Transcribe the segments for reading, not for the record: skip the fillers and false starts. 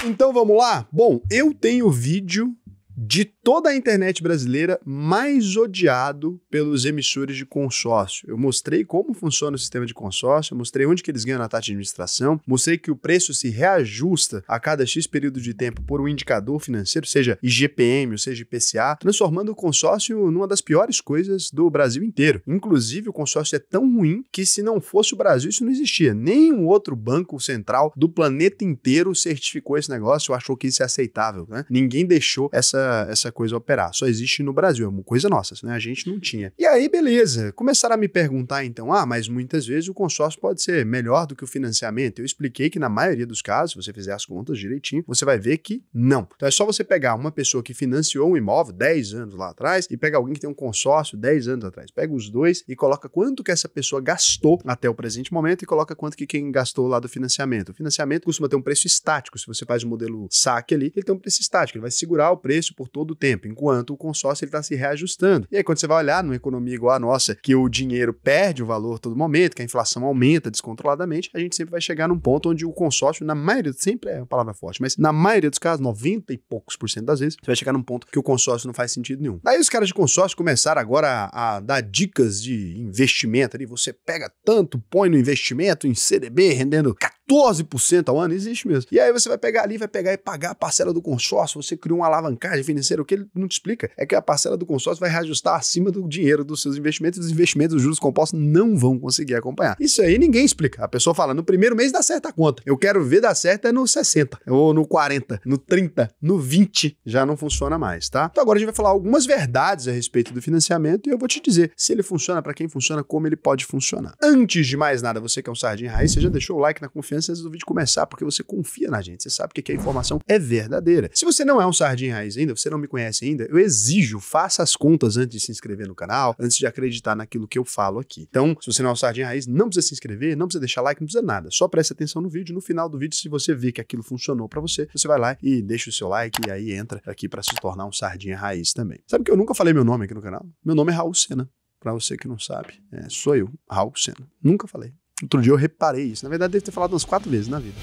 Então vamos lá? Bom, eu tenho vídeo de toda a internet brasileira mais odiado pelos emissores de consórcio. Eu mostrei como funciona o sistema de consórcio, eu mostrei onde que eles ganham na taxa de administração, mostrei que o preço se reajusta a cada X período de tempo por um indicador financeiro, seja IGPM ou seja IPCA, transformando o consórcio numa das piores coisas do Brasil inteiro. Inclusive, o consórcio é tão ruim que se não fosse o Brasil, isso não existia. Nenhum outro banco central do planeta inteiro certificou esse negócio, achou que isso é aceitável, né? Ninguém deixou essa coisa operar. Só existe no Brasil, é uma coisa nossa, né? A gente não tinha. E aí, beleza. Começaram a me perguntar, então, mas muitas vezes o consórcio pode ser melhor do que o financiamento. Eu expliquei que na maioria dos casos, se você fizer as contas direitinho, você vai ver que não. Então é só você pegar uma pessoa que financiou um imóvel 10 anos lá atrás e pega alguém que tem um consórcio 10 anos atrás. Pega os dois e coloca quanto que essa pessoa gastou até o presente momento e coloca quanto que quem gastou lá do financiamento. O financiamento costuma ter um preço estático. Se você faz o modelo saque ali, ele tem um preço estático. Ele vai segurar o preço por todo o tempo, enquanto o consórcio está se reajustando. E aí, quando você vai olhar numa economia igual a nossa, que o dinheiro perde o valor a todo momento, que a inflação aumenta descontroladamente, a gente sempre vai chegar num ponto onde o consórcio, na maioria, sempre é uma palavra forte, mas na maioria dos casos, 90 e poucos % das vezes, você vai chegar num ponto que o consórcio não faz sentido nenhum. Daí os caras de consórcio começaram agora a dar dicas de investimento ali, você pega tanto, põe no investimento em CDB, rendendo 14% ao ano, existe mesmo. E aí você vai pegar ali, vai pegar e pagar a parcela do consórcio, você criou uma alavancagem financeira. O que ele não te explica é que a parcela do consórcio vai reajustar acima do dinheiro dos seus investimentos, e os investimentos, os juros compostos não vão conseguir acompanhar. Isso aí ninguém explica. A pessoa fala, no primeiro mês dá certo a conta. Eu quero ver dar certo é no 60, ou no 40, no 30, no 20, já não funciona mais, tá? Então agora a gente vai falar algumas verdades a respeito do financiamento e eu vou te dizer se ele funciona, para quem funciona, como ele pode funcionar. Antes de mais nada, você que é um sardinha raiz, você já deixou o like na confiança antes do vídeo começar, porque você confia na gente, você sabe que a informação é verdadeira. Se você não é um sardinha raiz ainda, você não me conhece ainda, eu exijo, faça as contas antes de se inscrever no canal, antes de acreditar naquilo que eu falo aqui. Então, se você não é um sardinha raiz, não precisa se inscrever, não precisa deixar like, não precisa nada. Só presta atenção no vídeo, no final do vídeo, se você vê que aquilo funcionou pra você, você vai lá e deixa o seu like e aí entra aqui pra se tornar um sardinha raiz também. Sabe que eu nunca falei meu nome aqui no canal? Meu nome é Raul Sena, pra você que não sabe. Sou eu, Raul Sena. Nunca falei. Outro dia eu reparei isso. Na verdade, devo ter falado umas 4 vezes na vida.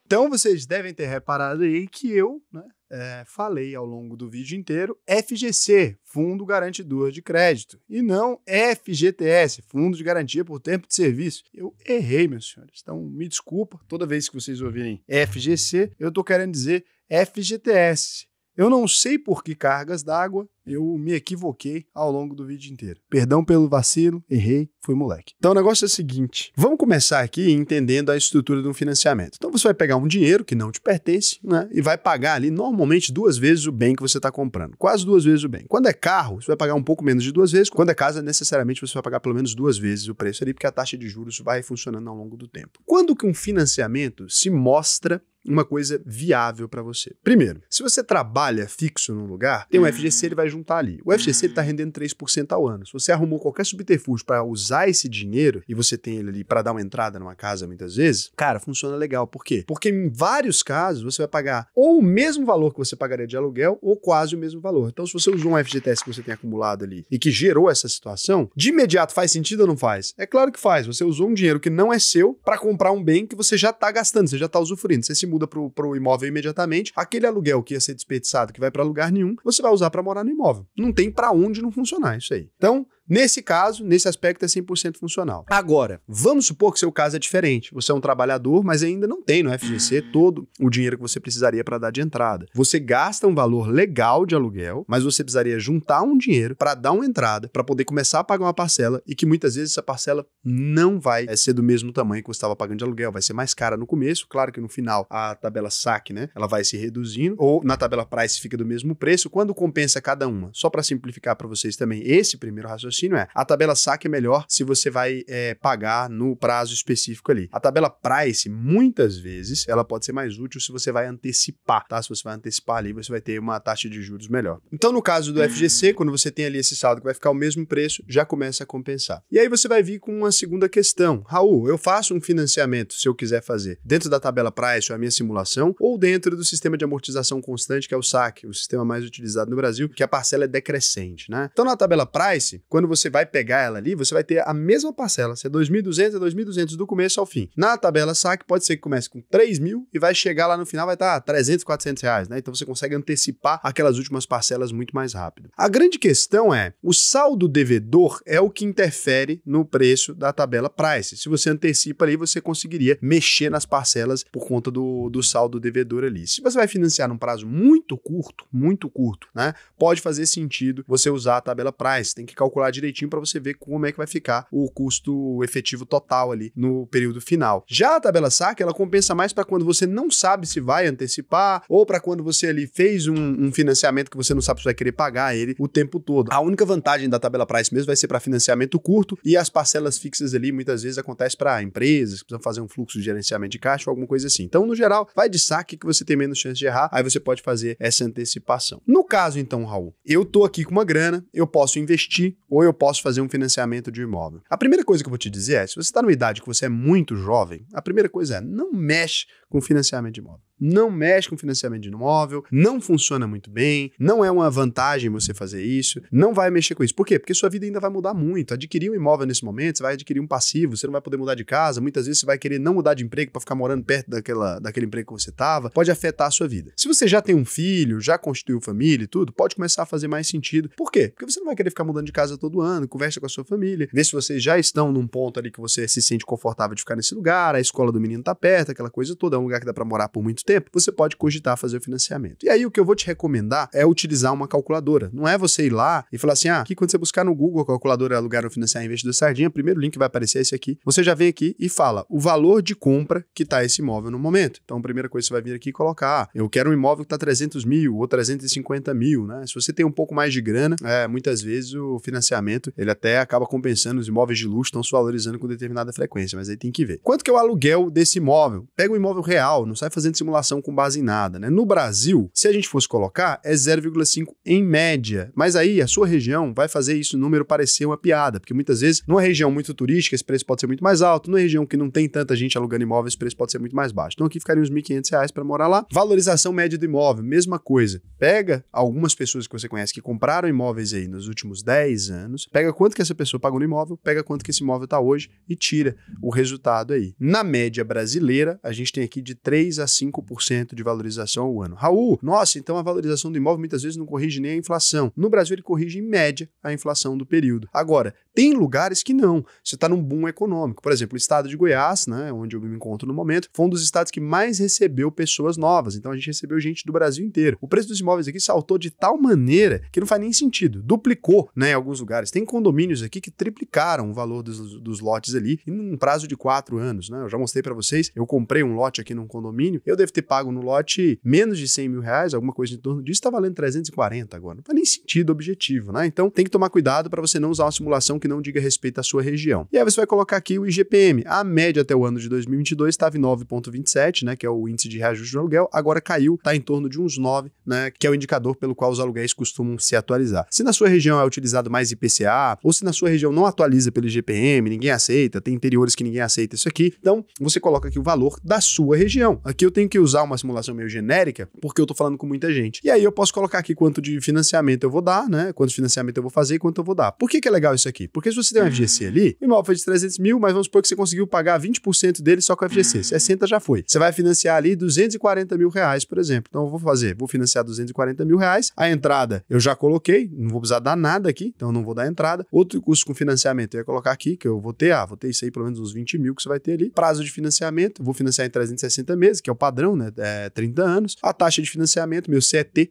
Então, vocês devem ter reparado aí que eu, falei ao longo do vídeo inteiro FGC, Fundo Garantidor de Crédito, e não FGTS, Fundo de Garantia por Tempo de Serviço. Eu errei, meus senhores. Então, me desculpa, toda vez que vocês ouvirem FGC, eu tô querendo dizer FGTS. Eu não sei por que cargas d'água eu me equivoquei ao longo do vídeo inteiro. Perdão pelo vacilo, errei, fui moleque. Então o negócio é o seguinte, vamos começar aqui entendendo a estrutura de um financiamento. Então você vai pegar um dinheiro que não te pertence, né, e vai pagar ali normalmente 2 vezes o bem que você está comprando. Quase 2 vezes o bem. Quando é carro, você vai pagar um pouco menos de 2 vezes. Quando é casa, necessariamente você vai pagar pelo menos 2 vezes o preço ali, porque a taxa de juros vai funcionando ao longo do tempo. Quando que um financiamento se mostra uma coisa viável para você? Primeiro, se você trabalha fixo num lugar, tem um FGC, ele vai juntar ali. O FGC está rendendo 3% ao ano. Se você arrumou qualquer subterfúgio para usar esse dinheiro e você tem ele ali para dar uma entrada numa casa muitas vezes, cara, funciona legal. Por quê? Porque em vários casos você vai pagar ou o mesmo valor que você pagaria de aluguel ou quase o mesmo valor. Então, se você usou um FGTS que você tem acumulado ali e que gerou essa situação, de imediato faz sentido ou não faz? É claro que faz. Você usou um dinheiro que não é seu para comprar um bem que você já está gastando, você já está usufruindo. Você se muda pro imóvel imediatamente, aquele aluguel que ia ser desperdiçado, que vai para lugar nenhum, você vai usar para morar no imóvel. Não tem para onde não funcionar isso aí. Então, nesse caso, nesse aspecto é 100% funcional. Agora, vamos supor que seu caso é diferente. Você é um trabalhador, mas ainda não tem no FGC todo o dinheiro que você precisaria para dar de entrada. Você gasta um valor legal de aluguel, mas você precisaria juntar um dinheiro para dar uma entrada, para poder começar a pagar uma parcela e que muitas vezes essa parcela não vai ser do mesmo tamanho que você estava pagando de aluguel, vai ser mais cara no começo, claro que no final a tabela saque, né, ela vai se reduzindo, ou na tabela price fica do mesmo preço, quando compensa cada uma. Só para simplificar para vocês também, esse primeiro raciocínio a tabela saque é melhor se você vai pagar no prazo específico ali. A tabela price, muitas vezes, ela pode ser mais útil se você vai antecipar, tá? Se você vai antecipar ali, você vai ter uma taxa de juros melhor. Então, no caso do FGC, quando você tem ali esse saldo que vai ficar o mesmo preço, já começa a compensar. E aí você vai vir com uma segunda questão. Raul, eu faço um financiamento, se eu quiser fazer, dentro da tabela price ou a minha simulação, ou dentro do sistema de amortização constante, que é o SAC, o sistema mais utilizado no Brasil, que a parcela é decrescente, né? Então, na tabela price, quando quando você vai pegar ela ali, você vai ter a mesma parcela. Se é 2.200, é 2.200 do começo ao fim. Na tabela saque, pode ser que comece com 3.000 e vai chegar lá no final, vai estar 300, 400 reais, né? Então você consegue antecipar aquelas últimas parcelas muito mais rápido. A grande questão é, o saldo devedor é o que interfere no preço da tabela price. Se você antecipa ali, você conseguiria mexer nas parcelas por conta do saldo devedor ali. Se você vai financiar num prazo muito curto, né? Pode fazer sentido você usar a tabela price. Tem que calcular direitinho para você ver como é que vai ficar o custo efetivo total ali no período final. Já a tabela saque, ela compensa mais para quando você não sabe se vai antecipar ou para quando você ali fez um financiamento que você não sabe se vai querer pagar ele o tempo todo. A única vantagem da tabela price mesmo vai ser para financiamento curto e as parcelas fixas ali muitas vezes acontecem para empresas que precisam fazer um fluxo de gerenciamento de caixa ou alguma coisa assim. Então, no geral, vai de saque que você tem menos chance de errar, aí você pode fazer essa antecipação. No caso, então, Raul, eu tô aqui com uma grana, eu posso investir ou eu posso fazer um financiamento de um imóvel. A primeira coisa que eu vou te dizer é, se você está numa idade que você é muito jovem, a primeira coisa é, não mexe com financiamento de imóvel. Não mexe com financiamento de imóvel, não funciona muito bem, não é uma vantagem você fazer isso, não vai mexer com isso. Por quê? Porque sua vida ainda vai mudar muito. Adquirir um imóvel nesse momento, você vai adquirir um passivo, você não vai poder mudar de casa, muitas vezes você vai querer não mudar de emprego para ficar morando perto daquele emprego que você estava, pode afetar a sua vida. Se você já tem um filho, já constituiu família e tudo, pode começar a fazer mais sentido. Por quê? Porque você não vai querer ficar mudando de casa todo ano, conversa com a sua família, vê se vocês já estão num ponto ali que você se sente confortável de ficar nesse lugar, a escola do menino tá perto, aquela coisa toda, é um lugar que dá para morar por muito tempo, você pode cogitar fazer o financiamento. E aí o que eu vou te recomendar é utilizar uma calculadora. Não é você ir lá e falar assim, aqui quando você buscar no Google a calculadora alugar ou financiar investidor sardinha, o primeiro link que vai aparecer é esse aqui. Você já vem aqui e fala o valor de compra que está esse imóvel no momento. Então a primeira coisa que você vai vir aqui e colocar, eu quero um imóvel que está 300 mil ou 350 mil, né? Se você tem um pouco mais de grana, muitas vezes o financiamento, ele até acaba compensando, os imóveis de luxo estão se valorizando com determinada frequência, mas aí tem que ver. Quanto que é o aluguel desse imóvel? Pega o imóvel real, não sai fazendo simulação com base em nada, né? No Brasil, se a gente fosse colocar, é 0,5 em média. Mas aí a sua região vai fazer isso, o número parecer uma piada, porque muitas vezes, numa região muito turística, esse preço pode ser muito mais alto, numa região que não tem tanta gente alugando imóveis, esse preço pode ser muito mais baixo. Então aqui ficaria uns R$1.500 para morar lá. Valorização média do imóvel, mesma coisa. Pega algumas pessoas que você conhece que compraram imóveis aí nos últimos 10 anos, pega quanto que essa pessoa pagou no imóvel, pega quanto que esse imóvel está hoje e tira o resultado aí. Na média brasileira, a gente tem aqui de 3 a 5% de valorização ao ano. Raul, nossa, então a valorização do imóvel muitas vezes não corrige nem a inflação. No Brasil ele corrige em média a inflação do período. Agora, tem lugares que não. Você está num boom econômico. Por exemplo, o estado de Goiás, né, onde eu me encontro no momento, foi um dos estados que mais recebeu pessoas novas. Então a gente recebeu gente do Brasil inteiro. O preço dos imóveis aqui saltou de tal maneira que não faz nem sentido. Duplicou, né, em alguns lugares. Tem condomínios aqui que triplicaram o valor dos lotes ali em um prazo de 4 anos, né? Eu já mostrei para vocês, eu comprei um lote aqui num condomínio, eu devo ter pago no lote menos de R$100 mil, alguma coisa em torno disso, tá valendo 340 agora. Não faz nem sentido objetivo, né? Então tem que tomar cuidado para você não usar uma simulação que não diga respeito à sua região. E aí você vai colocar aqui o IGPM. A média até o ano de 2022 estava em 9,27, né, que é o índice de reajuste do aluguel, agora caiu, tá em torno de uns 9, né, que é o indicador pelo qual os aluguéis costumam se atualizar. Se na sua região é utilizado mais IPCA, ou se na sua região não atualiza pelo IGPM, ninguém aceita, tem interiores que ninguém aceita isso aqui, então você coloca aqui o valor da sua região. Aqui eu tenho que usar uma simulação meio genérica, porque eu tô falando com muita gente. E aí eu posso colocar aqui quanto de financiamento eu vou dar, né, quanto de financiamento eu vou fazer e quanto eu vou dar. Por que é legal isso aqui? Porque se você tem um FGC ali, o imóvel foi de 300 mil, mas vamos supor que você conseguiu pagar 20% dele só com o FGC, 60 já foi. Você vai financiar ali R$240 mil, por exemplo. Então eu vou financiar R$240 mil, a entrada eu já coloquei, não vou precisar dar nada aqui, então eu não vou dar entrada. Outro custo com financiamento eu ia colocar aqui, que eu vou ter isso aí pelo menos uns 20 mil que você vai ter ali. Prazo de financiamento, eu vou financiar em 360 meses, que é o padrão, né, 30 anos. A taxa de financiamento, meu CET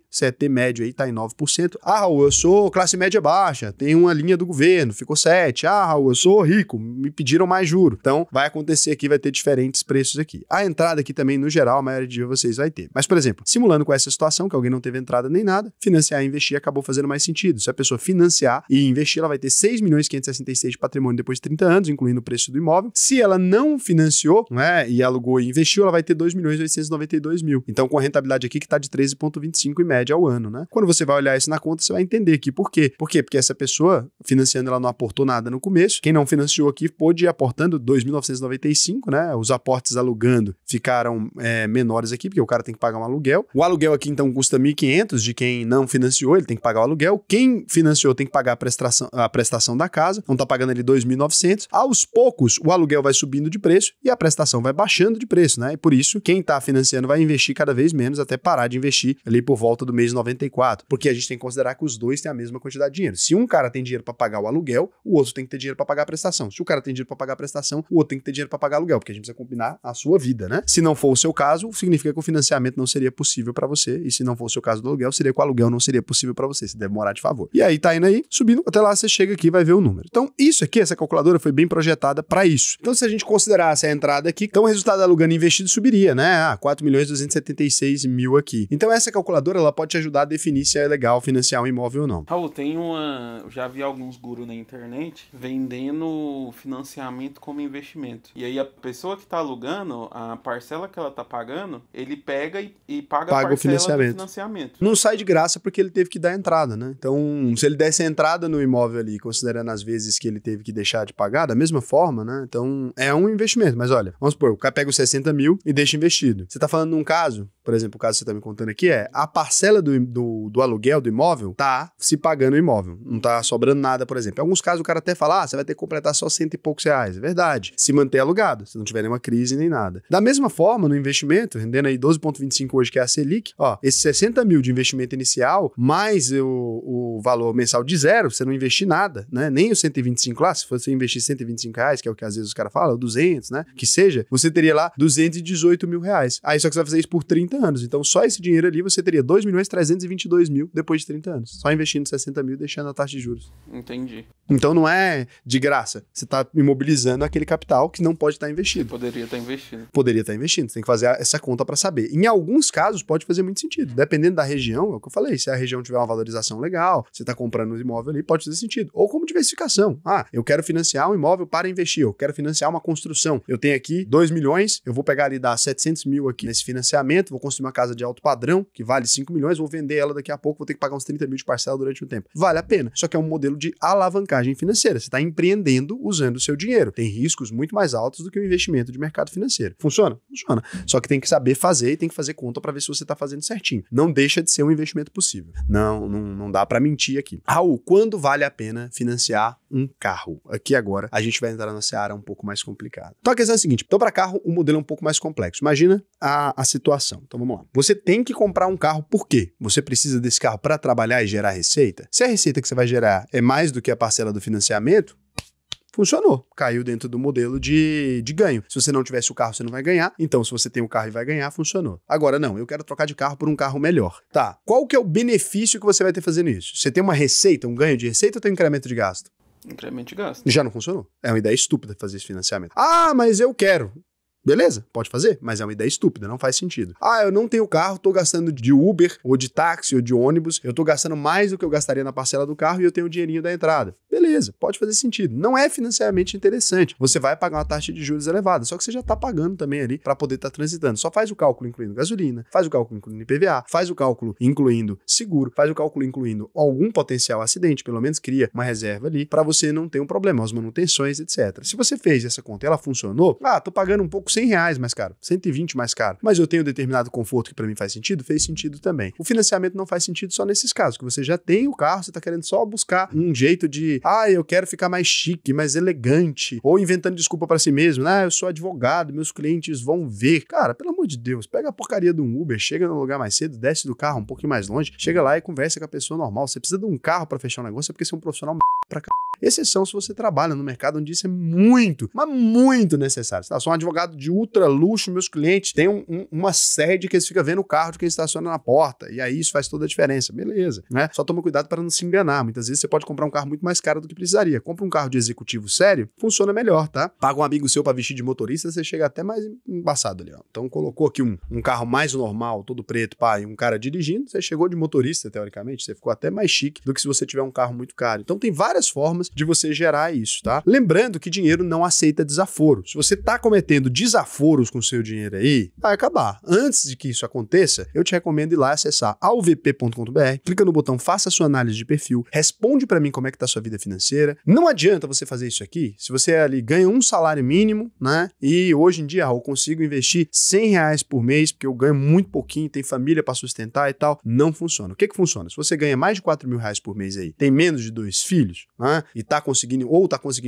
médio aí tá em 9%. Raul, eu sou classe média baixa, tem uma linha do governo, ficou 7. Raul, eu sou rico, me pediram mais juro. Então, vai acontecer aqui, vai ter diferentes preços aqui. A entrada aqui também, no geral, a maioria de vocês vai ter. Mas, por exemplo, simulando com essa situação, que alguém não teve entrada nem nada, financiar e investir acabou fazendo mais sentido. Se a pessoa financiar e investir, ela vai ter 6.566 de patrimônio depois de 30 anos, incluindo o preço do imóvel. Se ela não financiou, né, e alugou e investiu, ela vai ter 2.899 992 mil. Então, com a rentabilidade aqui que está de 13,25 em média ao ano, né? Quando você vai olhar isso na conta, você vai entender aqui por quê. Por quê? Porque essa pessoa, financiando, ela não aportou nada no começo. Quem não financiou aqui pôde ir aportando 2.995, né? Os aportes alugando ficaram menores aqui, porque o cara tem que pagar um aluguel. O aluguel aqui, então, custa 1.500 de quem não financiou, ele tem que pagar o aluguel. Quem financiou tem que pagar a prestação da casa, então tá pagando ali 2.900. Aos poucos, o aluguel vai subindo de preço e a prestação vai baixando de preço, né? E por isso, quem tá financiando vai investir cada vez menos até parar de investir ali por volta do mês 94, porque a gente tem que considerar que os dois têm a mesma quantidade de dinheiro. Se um cara tem dinheiro para pagar o aluguel, o outro tem que ter dinheiro para pagar a prestação. Se o cara tem dinheiro para pagar a prestação, o outro tem que ter dinheiro para pagar aluguel, porque a gente precisa combinar a sua vida, né? Se não for o seu caso, significa que o financiamento não seria possível para você, e se não for o seu caso do aluguel, seria que o aluguel não seria possível para você, se deve morar de favor. E aí tá indo aí, subindo, até lá você chega aqui e vai ver o número. Então, isso aqui, essa calculadora foi bem projetada para isso. Então, se a gente considerasse a entrada aqui, então o resultado alugando e investido subiria, né? 4.276.000 aqui. Então, essa calculadora, ela pode te ajudar a definir se é legal financiar um imóvel ou não. Raul, eu já vi alguns gurus na internet vendendo financiamento como investimento. E aí a pessoa que tá alugando, a parcela que ela tá pagando, ele pega e paga a parcela do financiamento. Não sai de graça porque ele teve que dar entrada, né? Então, se ele desse entrada no imóvel ali, considerando as vezes que ele teve que deixar de pagar, da mesma forma, né? Então, é um investimento. Mas olha, vamos supor, o cara pega os 60 mil e deixa investido. Você tá falando num caso, por exemplo, o caso que você tá me contando aqui a parcela do aluguel do imóvel tá se pagando o imóvel. Não tá sobrando nada, por exemplo. Em alguns casos o cara até fala, você vai ter que completar só 100 e poucos reais. É verdade. Se manter alugado, se não tiver nenhuma crise nem nada. Da mesma forma, no investimento, rendendo aí 12,25 hoje, que é a Selic, esses 60 mil de investimento inicial, mais o valor mensal de zero, você não investir nada, né? Nem os 125 lá, se você investir 125 reais, que é o que às vezes os caras falam, ou 200, né? Que seja, você teria lá 218 mil reais. Aí só que você vai fazer isso por 30 anos. Então só esse dinheiro ali você teria 2.322.000 depois de 30 anos. Só investindo 60 mil, deixando a taxa de juros. Entendi. Então não é de graça. Você está imobilizando aquele capital que não pode estar investido. Poderia estar investindo. Poderia estar investindo. Você tem que fazer essa conta para saber. Em alguns casos pode fazer muito sentido. Dependendo da região, é o que eu falei. Se a região tiver uma valorização legal, você está comprando um imóvel ali, pode fazer sentido. Ou como diversificação. Eu quero financiar um imóvel para investir. Eu quero financiar uma construção. Eu tenho aqui 2 milhões, eu vou pegar ali e dar 700 mil aqui nesse financiamento, vou construir uma casa de alto padrão, que vale 5 milhões, vou vender ela daqui a pouco, vou ter que pagar uns 30 mil de parcela durante um tempo. Vale a pena. Só que é um modelo de alavancagem financeira. Você está empreendendo usando o seu dinheiro. Tem riscos muito mais altos do que o investimento de mercado financeiro. Funciona? Funciona. Só que tem que saber fazer e tem que fazer conta para ver se você está fazendo certinho. Não deixa de ser um investimento possível. Não dá para mentir aqui. Raul, quando vale a pena financiar um carro? Aqui agora a gente vai entrar na seara um pouco mais complicada. Então a questão é a seguinte, então para carro o modelo é um pouco mais complexo. Imagina a situação. Então vamos lá. Você tem que comprar um carro por quê? Você precisa desse carro para trabalhar e gerar receita? Se a receita que você vai gerar é mais do que a parcela do financiamento, funcionou. Caiu dentro do modelo de ganho. Se você não tivesse o carro, você não vai ganhar. Então, se você tem o carro e vai ganhar, funcionou. Agora, não. Eu quero trocar de carro por um carro melhor. Tá. Qual que é o benefício que você vai ter fazendo isso? Você tem uma receita, um ganho de receita ou tem um incremento de gasto? Incremento de gasto. Já não funcionou. É uma ideia estúpida fazer esse financiamento. Mas eu quero. Beleza, pode fazer, mas é uma ideia estúpida, não faz sentido. Eu não tenho carro, tô gastando de Uber, ou de táxi, ou de ônibus, eu tô gastando mais do que eu gastaria na parcela do carro e eu tenho o dinheirinho da entrada. Beleza, pode fazer sentido. Não é financeiramente interessante. Você vai pagar uma taxa de juros elevada, só que você já tá pagando também ali para poder estar transitando. Só faz o cálculo incluindo gasolina, faz o cálculo incluindo IPVA, faz o cálculo incluindo seguro, faz o cálculo incluindo algum potencial acidente, pelo menos cria uma reserva ali para você não ter um problema, as manutenções, etc. Se você fez essa conta e ela funcionou, tô pagando um pouco R$100 mais caro, 120 mais caro, mas eu tenho determinado conforto que para mim faz sentido, fez sentido também. O financiamento não faz sentido só nesses casos, que você já tem o carro, você tá querendo só buscar um jeito de, eu quero ficar mais chique, mais elegante, ou inventando desculpa para si mesmo, eu sou advogado, meus clientes vão ver. Cara, pelo amor de Deus, pega a porcaria de um Uber, chega no lugar mais cedo, desce do carro um pouquinho mais longe, chega lá e conversa com a pessoa normal. Você precisa de um carro para fechar um negócio, é porque você é um profissional pra c... Exceção se você trabalha no mercado onde isso é muito, mas muito necessário. Sou um advogado de ultra luxo, meus clientes têm uma sede que eles ficam vendo o carro de quem estaciona na porta, e aí isso faz toda a diferença, beleza, né? Só toma cuidado para não se enganar. Muitas vezes você pode comprar um carro muito mais caro do que precisaria. Compra um carro de executivo sério, funciona melhor, tá? Paga um amigo seu para vestir de motorista, você chega até mais embaçado ali, ó. Então colocou aqui um carro mais normal, todo preto, e um cara dirigindo, você chegou de motorista, teoricamente, você ficou até mais chique do que se você tiver um carro muito caro. Então tem várias formas de você gerar isso, tá? Lembrando que dinheiro não aceita desaforo. Se você tá cometendo desaforo desaforos com o seu dinheiro aí, vai acabar. Antes de que isso aconteça, eu te recomendo ir lá acessar alvp.com.br, clica no botão Faça sua análise de perfil, responde pra mim como é que tá a sua vida financeira. Não adianta você fazer isso aqui se você ali ganha um salário mínimo, né? E hoje em dia eu consigo investir R$100 por mês, porque eu ganho muito pouquinho, tem família pra sustentar e tal. Não funciona. O que funciona? Se você ganha mais de R$4.000 por mês aí, tem menos de 2 filhos, né? E tá conseguindo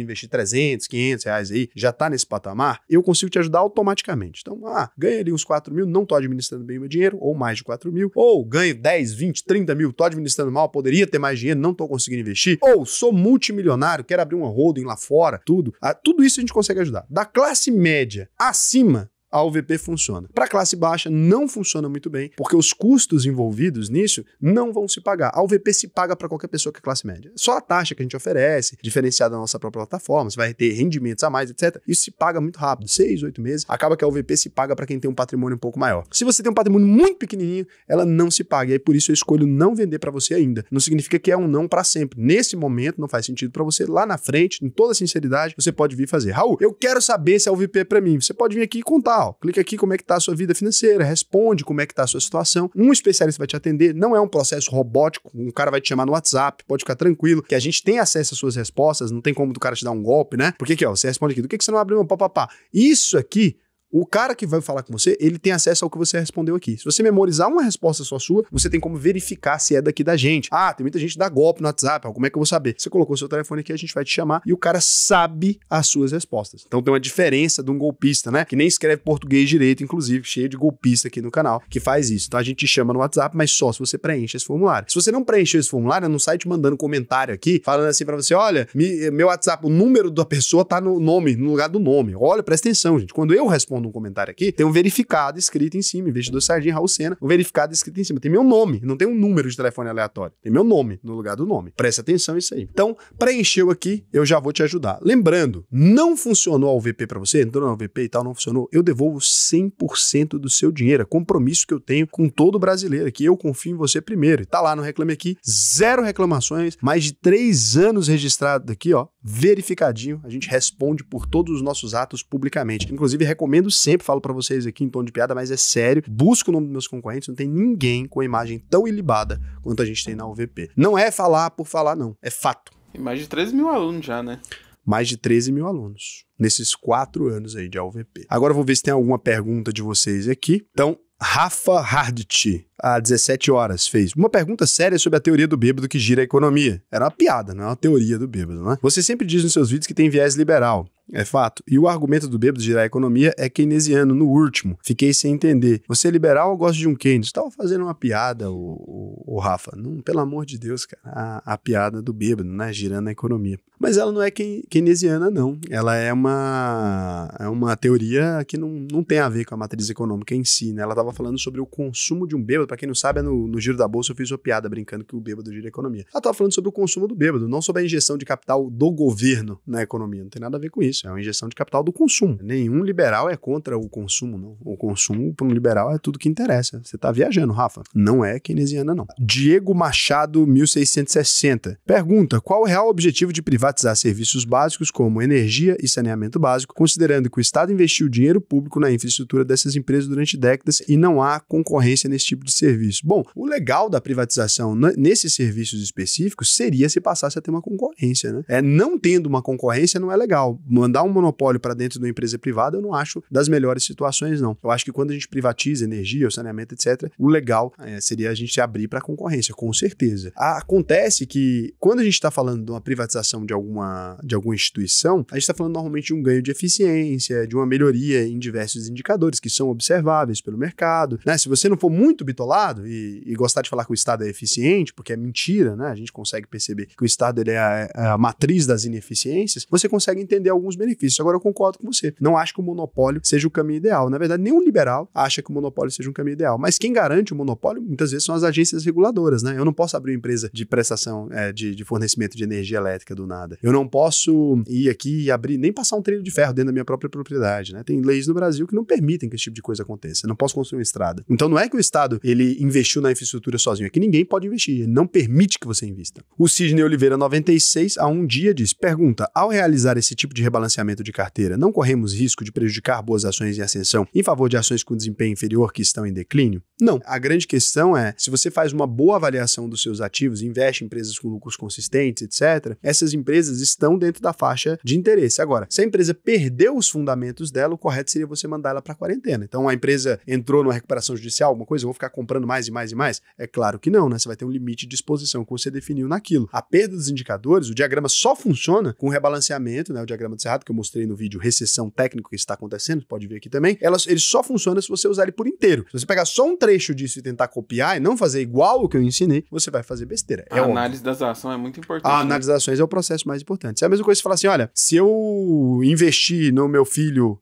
investir R$300, R$500 aí, já tá nesse patamar, eu consigo te ajudar automaticamente. Então, ganha ali uns 4 mil, não tô administrando bem o meu dinheiro, ou mais de 4 mil, ou ganho 10, 20, 30 mil, tô administrando mal, poderia ter mais dinheiro, não tô conseguindo investir, ou sou multimilionário, quero abrir uma holding lá fora, tudo isso a gente consegue ajudar. Da classe média acima, a AlvP funciona. Para a classe baixa não funciona muito bem, porque os custos envolvidos nisso não vão se pagar. A AlvP se paga para qualquer pessoa que é classe média. Só a taxa que a gente oferece, diferenciada da nossa própria plataforma, você vai ter rendimentos a mais, etc. Isso se paga muito rápido, 6, 8 meses. Acaba que a AlvP se paga para quem tem um patrimônio um pouco maior. Se você tem um patrimônio muito pequenininho, ela não se paga. E aí por isso eu escolho não vender para você ainda. Não significa que é um não para sempre. Nesse momento não faz sentido para você. Lá na frente, em toda sinceridade, você pode vir fazer. Raul, eu quero saber se a AlvP é para mim. Você pode vir aqui e contar. Clica aqui como é que tá a sua vida financeira, responde como é que tá a sua situação. Um especialista vai te atender, não é um processo robótico, um cara vai te chamar no WhatsApp, pode ficar tranquilo, que a gente tem acesso às suas respostas, não tem como do cara te dar um golpe, né? Porque aqui, você responde aqui, do que você não abriu? Papapá. Isso aqui, o cara que vai falar com você, ele tem acesso ao que você respondeu aqui. Se você memorizar uma resposta só sua, você tem como verificar se é daqui da gente. Tem muita gente que dá golpe no WhatsApp, como é que eu vou saber? Você colocou seu telefone aqui, a gente vai te chamar e o cara sabe as suas respostas. Então tem uma diferença de um golpista, né? Que nem escreve português direito, inclusive, cheio de golpista aqui no canal, que faz isso. Então a gente te chama no WhatsApp, mas só se você preenche esse formulário. Se você não preencheu esse formulário, não sai te mandando comentário aqui, falando assim pra você, olha, meu WhatsApp, o número da pessoa tá no nome, no lugar do nome. Olha, presta atenção, gente. Quando eu respondo um comentário aqui, tem um verificado escrito em cima, investidor Sardinha Raul Sena, um verificado escrito em cima. Tem meu nome, não tem um número de telefone aleatório. Tem meu nome no lugar do nome. Presta atenção nisso aí. Então, preencheu aqui, eu já vou te ajudar. Lembrando, não funcionou a AlvP pra você, entrou na AlvP e tal, não funcionou, eu devolvo 100% do seu dinheiro. É compromisso que eu tenho com todo brasileiro aqui. Eu confio em você primeiro. E tá lá no Reclame Aqui, 0 reclamações, mais de 3 anos registrado aqui, ó, verificadinho. A gente responde por todos os nossos atos publicamente. Inclusive, recomendo sempre, falo pra vocês aqui em tom de piada, mas é sério, busco o nome dos meus concorrentes, não tem ninguém com a imagem tão ilibada quanto a gente tem na AlvP. Não é falar por falar, não. É fato. E mais de 13 mil alunos já, né? Mais de 13 mil alunos nesses 4 anos aí de AlvP. Agora eu vou ver se tem alguma pergunta de vocês aqui. Então, Rafa Hardt, há 17 horas, fez uma pergunta séria sobre a teoria do bêbado que gira a economia. Era uma piada, não é uma teoria do bêbado, né? Você sempre diz nos seus vídeos que tem viés liberal. É fato. E o argumento do bêbado girar a economia é keynesiano, no último. Fiquei sem entender. Você é liberal ou gosta de um Keynes? Estava fazendo uma piada, o Rafa. Não, pelo amor de Deus, cara. A piada do bêbado, né? Girando a economia. Mas ela não é keynesiana, não. Ela é uma teoria que não tem a ver com a matriz econômica em si, né? Ela estava falando sobre o consumo de um bêbado. Para quem não sabe, no Giro da Bolsa eu fiz uma piada brincando que o bêbado gira a economia. Ela estava falando sobre o consumo do bêbado, não sobre a injeção de capital do governo na economia. Não tem nada a ver com isso. É uma injeção de capital do consumo. Nenhum liberal é contra o consumo, não. O consumo, para um liberal, é tudo que interessa. Você tá viajando, Rafa. Não é keynesiana, não. Diego Machado, 1660. Pergunta, qual o real objetivo de privatizar serviços básicos como energia e saneamento básico, considerando que o Estado investiu dinheiro público na infraestrutura dessas empresas durante décadas e não há concorrência nesse tipo de serviço? Bom, o legal da privatização nesses serviços específicos seria se passasse a ter uma concorrência, né? Não tendo uma concorrência não é legal. Mandar um monopólio para dentro de uma empresa privada eu não acho das melhores situações, não. Eu acho que quando a gente privatiza energia, o saneamento, etc., o legal seria a gente se abrir para a concorrência, com certeza. Acontece que quando a gente está falando de uma privatização de alguma instituição, a gente está falando normalmente de um ganho de eficiência, de uma melhoria em diversos indicadores que são observáveis pelo mercado, né? Se você não for muito bitolado e gostar de falar que o Estado é eficiente, porque é mentira, né? A gente consegue perceber que o Estado ele é a matriz das ineficiências, você consegue entender alguns benefícios. Agora eu concordo com você. Não acho que o monopólio seja o caminho ideal. Na verdade, nenhum liberal acha que o monopólio seja um caminho ideal. Mas quem garante o monopólio, muitas vezes, são as agências reguladoras, né? Eu não posso abrir uma empresa de prestação de fornecimento de energia elétrica do nada. Eu não posso ir aqui e abrir, nem passar um trilho de ferro dentro da minha própria propriedade, né? Tem leis no Brasil que não permitem que esse tipo de coisa aconteça. Eu não posso construir uma estrada. Então não é que o Estado ele investiu na infraestrutura sozinho, é que ninguém pode investir. Ele não permite que você invista. O Sidney Oliveira, 96, há um dia diz, pergunta, ao realizar esse tipo de rebalanceamento rebalanceamento de carteira, não corremos risco de prejudicar boas ações em ascensão em favor de ações com desempenho inferior que estão em declínio? Não. A grande questão é, se você faz uma boa avaliação dos seus ativos, investe em empresas com lucros consistentes, etc., essas empresas estão dentro da faixa de interesse. Agora, se a empresa perdeu os fundamentos dela, o correto seria você mandar ela para a quarentena. Então, a empresa entrou numa recuperação judicial, alguma coisa, eu vou ficar comprando mais e mais e mais? É claro que não, né? Você vai ter um limite de exposição que você definiu naquilo. A perda dos indicadores, o diagrama só funciona com rebalanceamento, né? O diagrama de Cerrado que eu mostrei no vídeo, recessão técnica que está acontecendo, pode ver aqui também, ele só funciona se você usar ele por inteiro. Se você pegar só um trecho disso e tentar copiar e não fazer igual o que eu ensinei, você vai fazer besteira. A análise das ações é muito importante. A análise das ações é o processo mais importante. É a mesma coisa que você falar assim, olha, se eu investir no meu filho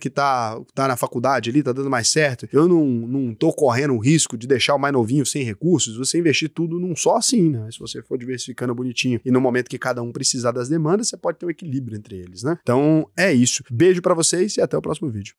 que tá na faculdade ali, tá dando mais certo, eu não tô correndo o risco de deixar o mais novinho sem recursos, você investir tudo num só assim, né? Se você for diversificando bonitinho e no momento que cada um precisar das demandas, você pode ter um equilíbrio entre eles, né? Então, é isso. Beijo pra vocês e até o próximo vídeo.